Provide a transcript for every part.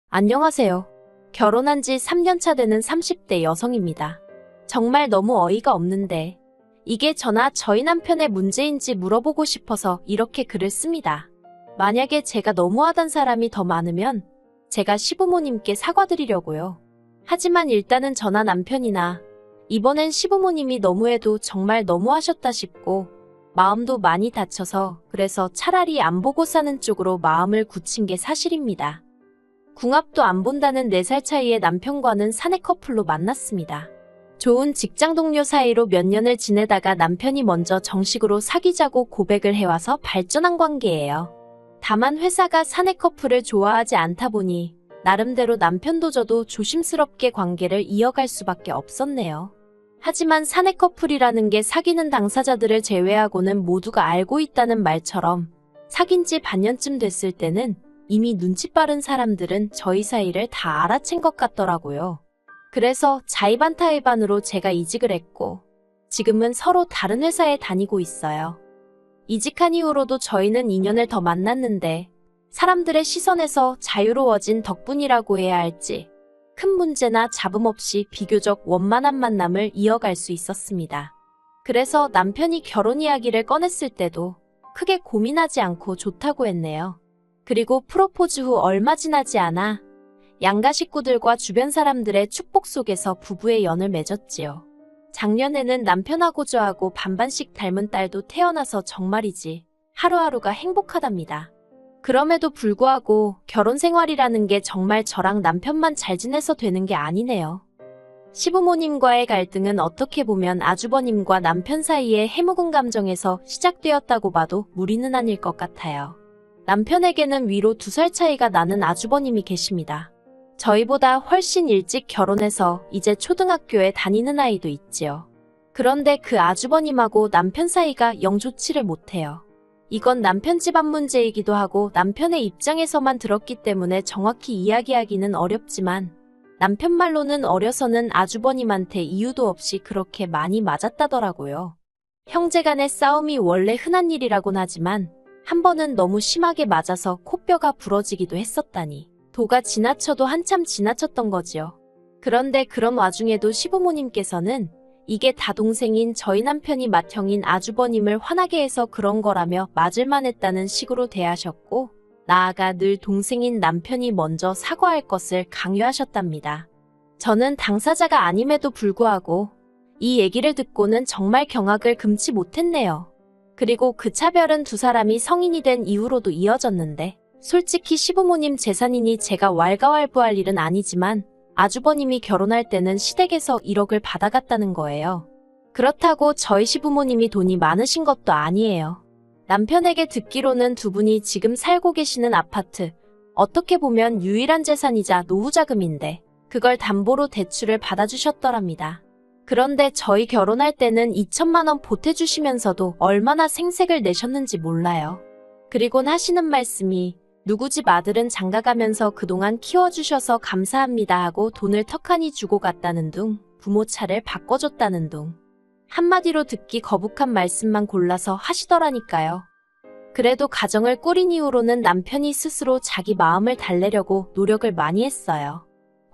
안녕하세요. 결혼한 지 3년차 되는 30대 여성입니다. 정말 너무 어이가 없는데 이게 저나 저희 남편의 문제인지 물어보고 싶어서 이렇게 글을 씁니다. 만약에 제가 너무하단 사람이 더 많으면 제가 시부모님께 사과드리려고요. 하지만 일단은 저나 남편이나 이번엔 시부모님이 너무해도 정말 너무하셨다 싶고 마음도 많이 다쳐서 그래서 차라리 안 보고 사는 쪽으로 마음을 굳힌 게 사실입니다. 궁합도 안 본다는 4살 차이의 남편과는 사내 커플로 만났습니다. 좋은 직장 동료 사이로 몇 년을 지내다가 남편이 먼저 정식으로 사귀자고 고백을 해와서 발전한 관계예요. 다만 회사가 사내 커플을 좋아하지 않다 보니 나름대로 남편도 저도 조심스럽게 관계를 이어갈 수밖에 없었네요. 하지만 사내 커플이라는 게 사귀는 당사자들을 제외하고는 모두가 알고 있다는 말처럼 사귄 지 반년쯤 됐을 때는 이미 눈치 빠른 사람들은 저희 사이를 다 알아챈 것 같더라고요. 그래서 자의반타의반으로 제가 이직을 했고 지금은 서로 다른 회사에 다니고 있어요. 이직한 이후로도 저희는 2년을 더 만났는데 사람들의 시선에서 자유로워진 덕분이라고 해야 할지 큰 문제나 잡음 없이 비교적 원만한 만남을 이어갈 수 있었습니다. 그래서 남편이 결혼 이야기를 꺼냈을 때도 크게 고민하지 않고 좋다고 했네요. 그리고 프로포즈 후 얼마 지나지 않아 양가 식구들과 주변 사람들의 축복 속에서 부부의 연을 맺었지요. 작년에는 남편하고 저하고 반반씩 닮은 딸도 태어나서 정말이지 하루하루가 행복하답니다. 그럼에도 불구하고 결혼 생활이라는 게 정말 저랑 남편만 잘 지내서 되는 게 아니네요. 시부모님과의 갈등은 어떻게 보면 아주버님과 남편 사이의 해묵은 감정에서 시작되었다고 봐도 무리는 아닐 것 같아요. 남편에게는 위로 2살 차이가 나는 아주버님이 계십니다. 저희보다 훨씬 일찍 결혼해서 이제 초등학교에 다니는 아이도 있지요. 그런데 그 아주버님하고 남편 사이가 영 좋지를 못해요. 이건 남편 집안 문제이기도 하고 남편의 입장에서만 들었기 때문에 정확히 이야기하기는 어렵지만 남편 말로는 어려서는 아주버님한테 이유도 없이 그렇게 많이 맞았다더라고요. 형제간의 싸움이 원래 흔한 일이라곤 하지만 한 번은 너무 심하게 맞아서 코뼈가 부러지기도 했었다니 도가 지나쳐도 한참 지나쳤던 거지요. 그런데 그런 와중에도 시부모님께서는 이게 다 동생인 저희 남편이 맏형인 아주버님을 화나게 해서 그런 거라며 맞을만 했다는 식으로 대하셨고 나아가 늘 동생인 남편이 먼저 사과할 것을 강요하셨답니다. 저는 당사자가 아님에도 불구하고 이 얘기를 듣고는 정말 경악을 금치 못했네요. 그리고 그 차별은 두 사람이 성인이 된 이후로도 이어졌는데 솔직히 시부모님 재산이니 제가 왈가왈부할 일은 아니지만 아주버님이 결혼할 때는 시댁에서 1억을 받아갔다는 거예요. 그렇다고 저희 시부모님이 돈이 많으신 것도 아니에요. 남편에게 듣기로는 두 분이 지금 살고 계시는 아파트, 어떻게 보면 유일한 재산이자 노후자금인데 그걸 담보로 대출을 받아주셨더랍니다. 그런데 저희 결혼할 때는 2천만 원 보태주시면서도 얼마나 생색을 내셨는지 몰라요. 그리곤 하시는 말씀이 누구 집 아들은 장가가면서 그동안 키워주셔서 감사합니다 하고 돈을 턱하니 주고 갔다는 둥, 부모 차를 바꿔줬다는 둥. 한마디로 듣기 거북한 말씀만 골라서 하시더라니까요. 그래도 가정을 꾸린 이후로는 남편이 스스로 자기 마음을 달래려고 노력을 많이 했어요.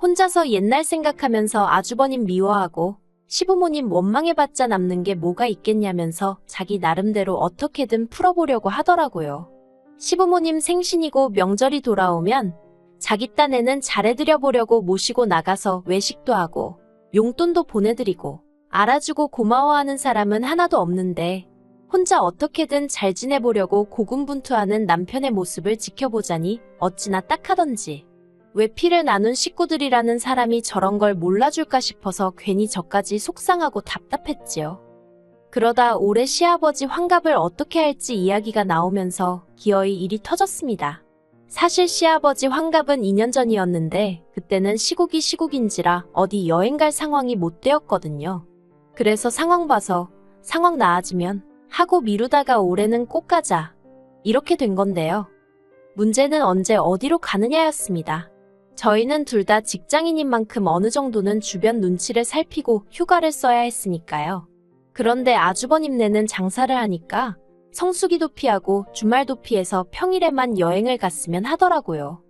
혼자서 옛날 생각하면서 아주버님 미워하고 시부모님 원망해봤자 남는 게 뭐가 있겠냐면서 자기 나름대로 어떻게든 풀어보려고 하더라고요. 시부모님 생신이고 명절이 돌아오면 자기 딴에는 잘해드려보려고 모시고 나가서 외식도 하고 용돈도 보내드리고 알아주고 고마워하는 사람은 하나도 없는데 혼자 어떻게든 잘 지내보려고 고군분투하는 남편의 모습을 지켜보자니 어찌나 딱하던지 왜 피를 나눈 식구들이라는 사람이 저런 걸 몰라줄까 싶어서 괜히 저까지 속상하고 답답했지요. 그러다 올해 시아버지 환갑을 어떻게 할지 이야기가 나오면서 기어이 일이 터졌습니다. 사실 시아버지 환갑은 2년 전이었는데 그때는 시국이 시국인지라 어디 여행 갈 상황이 못 되었거든요. 그래서 상황 봐서 상황 나아지면 하고 미루다가 올해는 꼭 가자. 이렇게 된 건데요. 문제는 언제 어디로 가느냐였습니다. 저희는 둘 다 직장인인 만큼 어느 정도는 주변 눈치를 살피고 휴가를 써야 했으니까요. 그런데 아주버님네는 장사를 하니까 성수기도 피하고 주말도 피해서 평일에만 여행을 갔으면 하더라고요.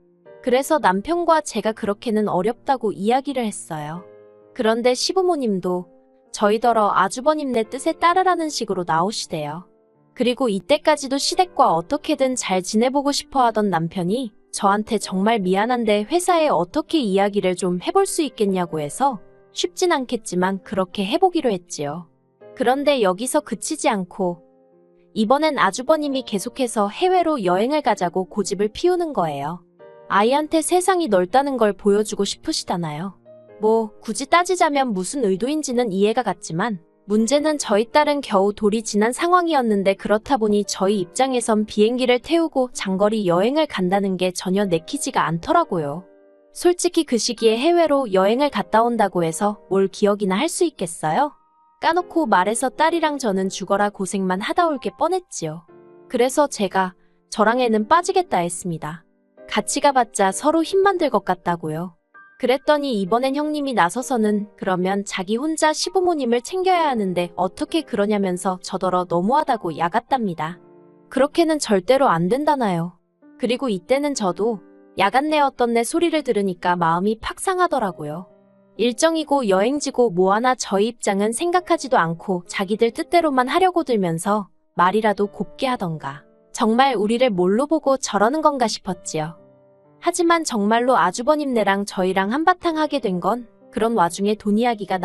그래서 남편과 제가 그렇게는 어렵다고 이야기를 했어요. 그런데 시부모님도 저희더러 아주버님네 뜻에 따르라는 식으로 나오시대요. 그리고 이때까지도 시댁과 어떻게든 잘 지내보고 싶어 하던 남편이 저한테 정말 미안한데 회사에 어떻게 이야기를 좀 해볼 수 있겠냐고 해서 쉽진 않겠지만 그렇게 해보기로 했지요. 그런데 여기서 그치지 않고 이번엔 아주버님이 계속해서 해외로 여행을 가자고 고집을 피우는 거예요. 아이한테 세상이 넓다는 걸 보여주고 싶으시다나요. 뭐 굳이 따지자면 무슨 의도인지는 이해가 갔지만 문제는 저희 딸은 겨우 돌이 지난 상황이었는데 그렇다 보니 저희 입장에선 비행기를 태우고 장거리 여행을 간다는 게 전혀 내키지가 않더라고요. 솔직히 그 시기에 해외로 여행을 갔다 온다고 해서 뭘 기억이나 할 수 있겠어요? 까놓고 말해서 딸이랑 저는 죽어라 고생만 하다 올 게 뻔했지요. 그래서 제가 저랑 애는 빠지겠다 했습니다. 같이 가봤자 서로 힘만 들 것 같다고요. 그랬더니 이번엔 형님이 나서서는 그러면 자기 혼자 시부모님을 챙겨야 하는데 어떻게 그러냐면서 저더러 너무하다고 야갔답니다. 그렇게는 절대로 안 된다나요. 그리고 이때는 저도 야갔네 어떻네 소리를 들으니까 마음이 팍 상하더라고요. 일정이고 여행지고 뭐하나 저희 입장은 생각하지도 않고 자기들 뜻대로만 하려고 들면서 말이라도 곱게 하던가. 정말 우리를 뭘로 보고 저러는 건가 싶었지요. 하지만 정말로 아주버님네랑 저희랑 한바탕 하게 된 건 그런 와중에 돈 이야기가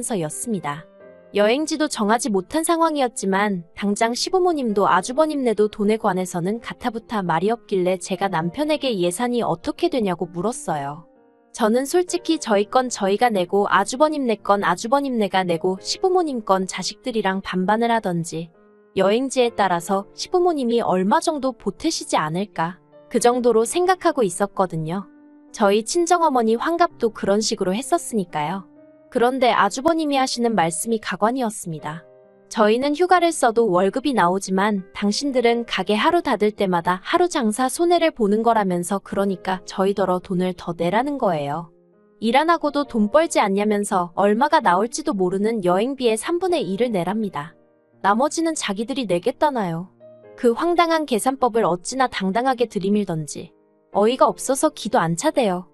나오면서였습니다. 여행지도 정하지 못한 상황이었지만 당장 시부모님도 아주버님네도 돈에 관해서는 가타부타 말이 없길래 제가 남편에게 예산이 어떻게 되냐고 물었어요. 저는 솔직히 저희 건 저희가 내고 아주버님네 건 아주버님네가 내고 시부모님 건 자식들이랑 반반을 하던지 여행지에 따라서 시부모님이 얼마 정도 보태시지 않을까 그 정도로 생각하고 있었거든요. 저희 친정어머니 환갑도 그런 식으로 했었으니까요. 그런데 아주버님이 하시는 말씀이 가관이었습니다. 저희는 휴가를 써도 월급이 나오지만 당신들은 가게 하루 닫을 때마다 하루 장사 손해를 보는 거라면서 그러니까 저희더러 돈을 더 내라는 거예요. 일 안 하고도 돈 벌지 않냐면서 얼마가 나올지도 모르는 여행비의 3분의 1을 내랍니다. 나머지는 자기들이 내겠다나요. 그 황당한 계산법을 어찌나 당당하게 들이밀던지 어이가 없어서 기도 안 차대요.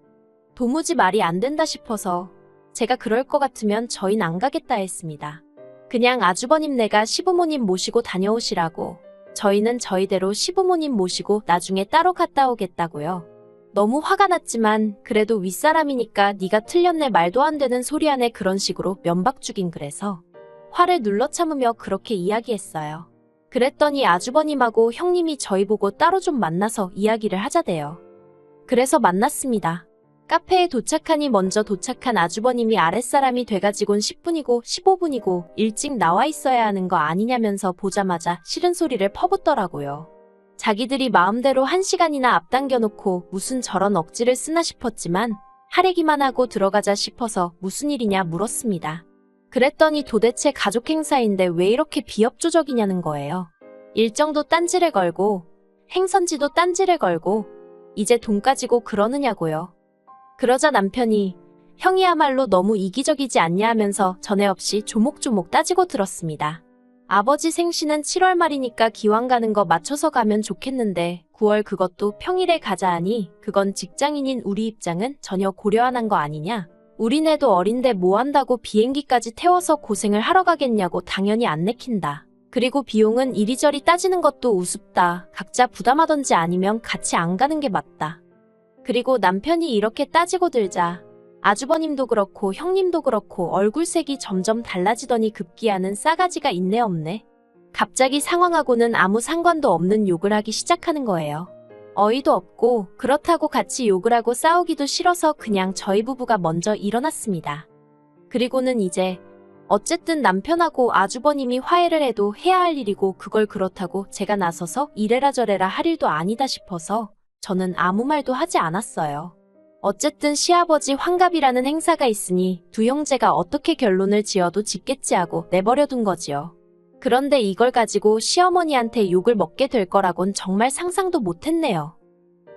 도무지 말이 안 된다 싶어서 제가 그럴 것 같으면 저희는 안 가겠다 했습니다. 그냥 아주버님네가 시부모님 모시고 다녀오시라고 저희는 저희대로 시부모님 모시고 나중에 따로 갔다 오겠다고요. 너무 화가 났지만 그래도 윗사람이니까 네가 틀렸네 말도 안 되는 소리 하네 그런 식으로 면박 주긴 그래서 화를 눌러 참으며 그렇게 이야기했어요. 그랬더니 아주버님하고 형님이 저희 보고 따로 좀 만나서 이야기를 하자대요. 그래서 만났습니다. 카페에 도착하니 먼저 도착한 아주버님이 아랫사람이 돼가지곤 10분이고 15분이고 일찍 나와 있어야 하는 거 아니냐면서 보자마자 싫은 소리를 퍼붓더라고요. 자기들이 마음대로 1시간이나 앞당겨놓고 무슨 저런 억지를 쓰나 싶었지만 하래기만 하고 들어가자 싶어서 무슨 일이냐 물었습니다. 그랬더니 도대체 가족 행사인데 왜 이렇게 비협조적이냐는 거예요. 일정도 딴지를 걸고 행선지도 딴지를 걸고 이제 돈 가지고 그러느냐고요. 그러자 남편이 형이야말로 너무 이기적이지 않냐 하면서 전에 없이 조목조목 따지고 들었습니다. 아버지 생신은 7월 말이니까 기왕 가는 거 맞춰서 가면 좋겠는데 9월 그것도 평일에 가자 하니 그건 직장인인 우리 입장은 전혀 고려 안 한 거 아니냐. 우리네도 어린데 뭐 한다고 비행기까지 태워서 고생을 하러 가겠냐고 당연히 안 내킨다. 그리고 비용은 이리저리 따지는 것도 우습다. 각자 부담하던지 아니면 같이 안 가는 게 맞다. 그리고 남편이 이렇게 따지고 들자 아주버님도 그렇고 형님도 그렇고 얼굴색이 점점 달라지더니 급기야는 싸가지가 있네 없네. 갑자기 상황하고는 아무 상관도 없는 욕을 하기 시작하는 거예요. 어이도 없고 그렇다고 같이 욕을 하고 싸우기도 싫어서 그냥 저희 부부가 먼저 일어났습니다. 그리고는 이제 어쨌든 남편하고 아주버님이 화해를 해도 해야 할 일이고 그걸 그렇다고 제가 나서서 이래라 저래라 할 일도 아니다 싶어서 저는 아무 말도 하지 않았어요. 어쨌든 시아버지 환갑이라는 행사가 있으니 두 형제가 어떻게 결론을 지어도 짓겠지 하고 내버려둔 거지요. 그런데 이걸 가지고 시어머니한테 욕을 먹게 될 거라곤 정말 상상도 못했네요.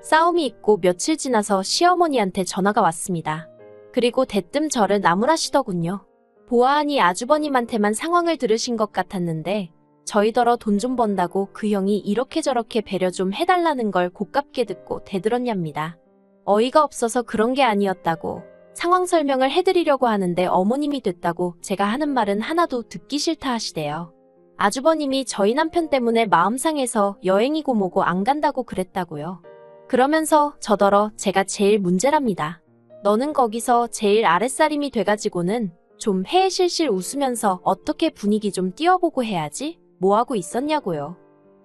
싸움이 있고 며칠 지나서 시어머니한테 전화가 왔습니다. 그리고 대뜸 저를 나무라시더군요. 보아하니 아주버님한테만 상황을 들으신 것 같았는데 저희더러 돈 좀 번다고 그 형이 이렇게 저렇게 배려 좀 해달라는 걸 고깝게 듣고 대들었냐입니다. 어이가 없어서 그런 게 아니었다고 상황 설명을 해드리려고 하는데 어머님이 됐다고 제가 하는 말은 하나도 듣기 싫다 하시대요. 아주버님이 저희 남편 때문에 마음 상해서 여행이고 뭐고 안 간다고 그랬다고요. 그러면서 저더러 제가 제일 문제랍니다. 너는 거기서 제일 아랫사림이 돼가지고는 좀 해실실 웃으면서 어떻게 분위기 좀 띄워보고 해야지? 뭐하고 있었냐고요.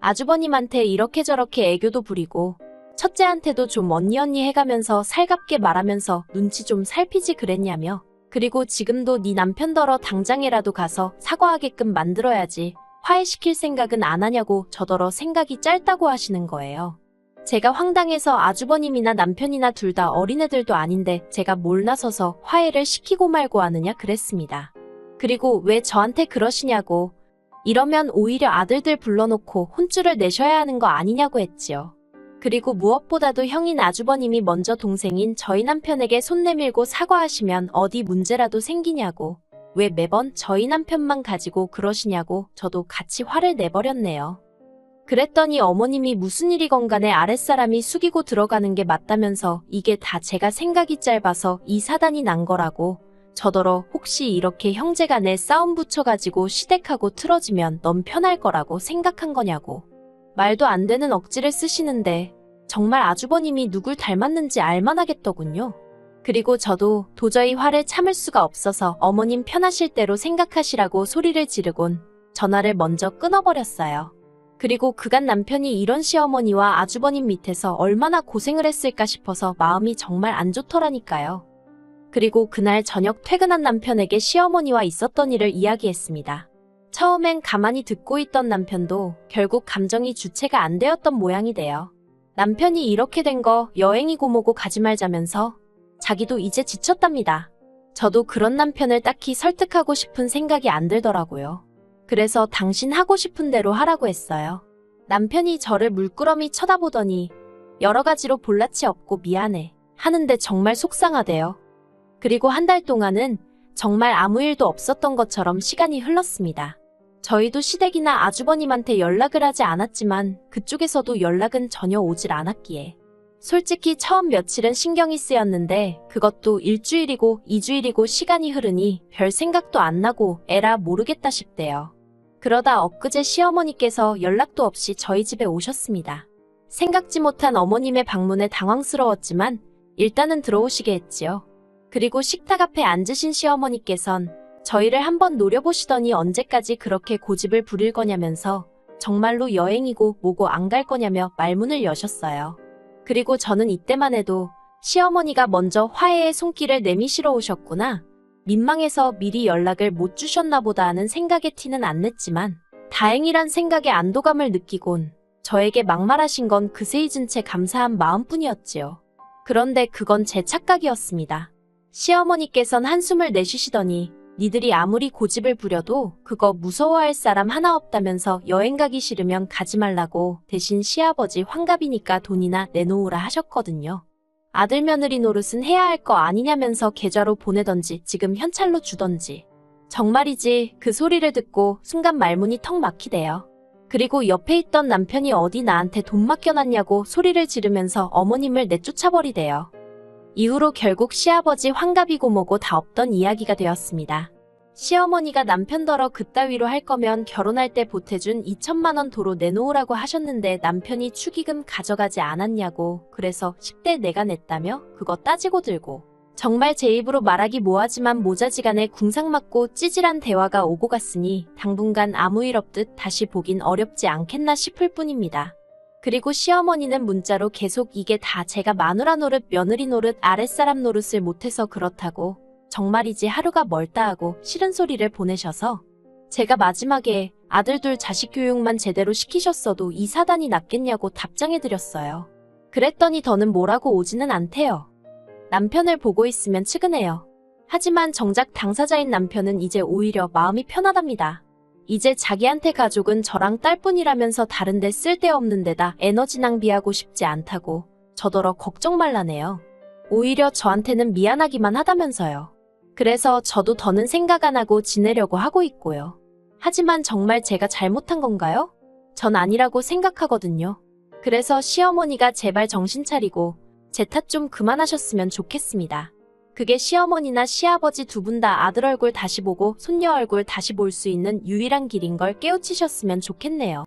아주버님한테 이렇게 저렇게 애교도 부리고 첫째한테도 좀 언니 해가면서 살갑게 말하면서 눈치 좀 살피지 그랬냐며. 그리고 지금도 네 남편더러 당장에라도 가서 사과하게끔 만들어야지 화해시킬 생각은 안 하냐고 저더러 생각이 짧다고 하시는 거예요. 제가 황당해서 아주버님이나 남편이나 둘 다 어린애들도 아닌데 제가 뭘 나서서 화해를 시키고 말고 하느냐 그랬습니다. 그리고 왜 저한테 그러시냐고 이러면 오히려 아들들 불러놓고 혼쭐을 내셔야 하는 거 아니냐고 했지요. 그리고 무엇보다도 형인 아주버님이 먼저 동생인 저희 남편에게 손 내밀고 사과하시면 어디 문제라도 생기냐고 왜 매번 저희 남편만 가지고 그러시냐고 저도 같이 화를 내버렸네요. 그랬더니 어머님이 무슨 일이건 간에 아랫사람이 숙이고 들어가는 게 맞다면서 이게 다 제가 생각이 짧아서 이 사단이 난 거라고 저더러 혹시 이렇게 형제간에 싸움 붙여가지고 시댁하고 틀어지면 넌 편할 거라고 생각한 거냐고 말도 안 되는 억지를 쓰시는데 정말 아주버님이 누굴 닮았는지 알만하겠더군요. 그리고 저도 도저히 화를 참을 수가 없어서 어머님 편하실 대로 생각하시라고 소리를 지르곤 전화를 먼저 끊어버렸어요. 그리고 그간 남편이 이런 시어머니와 아주버님 밑에서 얼마나 고생을 했을까 싶어서 마음이 정말 안 좋더라니까요. 그리고 그날 저녁 퇴근한 남편에게 시어머니와 있었던 일을 이야기했습니다. 처음엔 가만히 듣고 있던 남편도 결국 감정이 주체가 안 되었던 모양이 돼요. 남편이 이렇게 된 거 여행이고 뭐고 가지 말자면서 자기도 이제 지쳤답니다. 저도 그런 남편을 딱히 설득하고 싶은 생각이 안 들더라고요. 그래서 당신 하고 싶은 대로 하라고 했어요. 남편이 저를 물끄러미 쳐다보더니 여러 가지로 볼라치 없고 미안해 하는데 정말 속상하대요. 그리고 한 달 동안은 정말 아무 일도 없었던 것처럼 시간이 흘렀습니다. 저희도 시댁이나 아주버님한테 연락을 하지 않았지만 그쪽에서도 연락은 전혀 오질 않았기에 솔직히 처음 며칠은 신경이 쓰였는데 그것도 일주일이고 2주일이고 시간이 흐르니 별 생각도 안 나고 에라 모르겠다 싶대요. 그러다 엊그제 시어머니께서 연락도 없이 저희 집에 오셨습니다. 생각지 못한 어머님의 방문에 당황스러웠지만 일단은 들어오시게 했지요. 그리고 식탁 앞에 앉으신 시어머니께선 저희를 한번 노려보시더니 언제까지 그렇게 고집을 부릴 거냐면서 정말로 여행이고 뭐고 안 갈 거냐며 말문을 여셨어요. 그리고 저는 이때만 해도 시어머니가 먼저 화해의 손길을 내미시러 오셨구나. 민망해서 미리 연락을 못 주셨나 보다 하는 생각에 티는 안 냈지만 다행이란 생각에 안도감을 느끼곤 저에게 막말하신 건 그새 잊은 채 감사한 마음뿐이었지요. 그런데 그건 제 착각이었습니다. 시어머니께선 한숨을 내쉬시더니 니들이 아무리 고집을 부려도 그거 무서워할 사람 하나 없다면서 여행 가기 싫으면 가지 말라고 대신 시아버지 환갑이니까 돈이나 내놓으라 하셨거든요. 아들 며느리 노릇은 해야 할 거 아니냐면서 계좌로 보내던지 지금 현찰로 주던지. 정말이지 그 소리를 듣고 순간 말문이 턱 막히대요. 그리고 옆에 있던 남편이 어디 나한테 돈 맡겨놨냐고 소리를 지르면서 어머님을 내쫓아버리대요. 이후로 결국 시아버지 환갑이고 뭐고 다 없던 이야기가 되었습니다. 시어머니가 남편더러 그따위로 할 거면 결혼할 때 보태준 2천만 원 도로 내놓으라고 하셨는데 남편이 축의금 가져가지 않았냐고 그래서 10대 내가 냈다며 그거 따지고 들고 정말 제 입으로 말하기 뭐하지만 모자지간에 궁상맞고 찌질한 대화가 오고 갔으니 당분간 아무 일 없듯 다시 보긴 어렵지 않겠나 싶을 뿐입니다. 그리고 시어머니는 문자로 계속 이게 다 제가 마누라 노릇, 며느리 노릇, 아랫사람 노릇을 못해서 그렇다고 정말이지 하루가 멀다 하고 싫은 소리를 보내셔서 제가 마지막에 아들 둘 자식 교육만 제대로 시키셨어도 이 사단이 낫겠냐고 답장해드렸어요. 그랬더니 더는 뭐라고 오지는 않대요. 남편을 보고 있으면 측은해요. 하지만 정작 당사자인 남편은 이제 오히려 마음이 편하답니다. 이제 자기한테 가족은 저랑 딸뿐이라면서 다른데 쓸데없는 데다 에너지 낭비하고 싶지 않다고 저더러 걱정 말라네요. 오히려 저한테는 미안하기만 하다면서요. 그래서 저도 더는 생각 안 하고 지내려고 하고 있고요. 하지만 정말 제가 잘못한 건가요? 전 아니라고 생각하거든요. 그래서 시어머니가 제발 정신 차리고 제 탓 좀 그만하셨으면 좋겠습니다. 그게 시어머니나 시아버지 두 분 다 아들 얼굴 다시 보고 손녀 얼굴 다시 볼 수 있는 유일한 길인 걸 깨우치셨으면 좋겠네요.